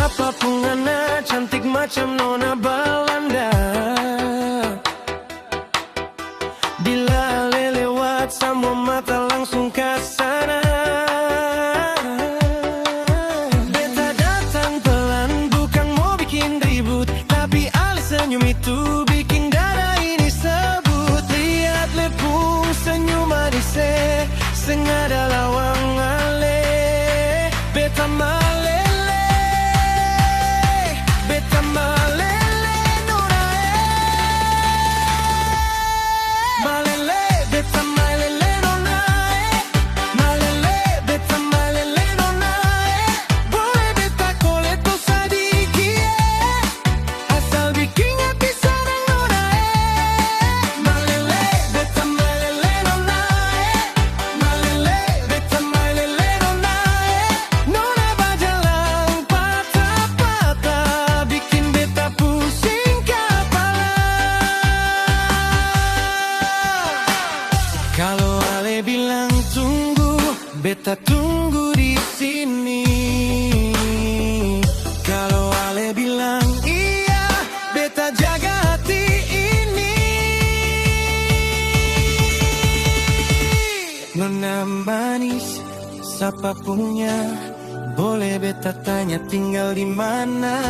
Sapa Pungana, cantik macam nona Belanda. Bila lewat semua mata langsung ke sana. Beta datang pelan, bukan mau bikin ribut, tapi alis senyum itu bikin dada ini sebut. Lihat lepung senyum manis, sengaja lawang ale. Beta malele, beta malele nona malele, beta malele nona malele, beta malele nona. Boleh beta koleto sedikit, asal bikin hati senang nona. Malele, beta malele nona malele, beta malele nona. Nona bajalang patah-patah, bikin beta pusing kepala. Kalau Ale bilang tunggu, beta tunggu di sini. Kalau Ale bilang iya, beta jaga hati ini. Nona manis, siapa punya? Boleh beta tanya tinggal di mana?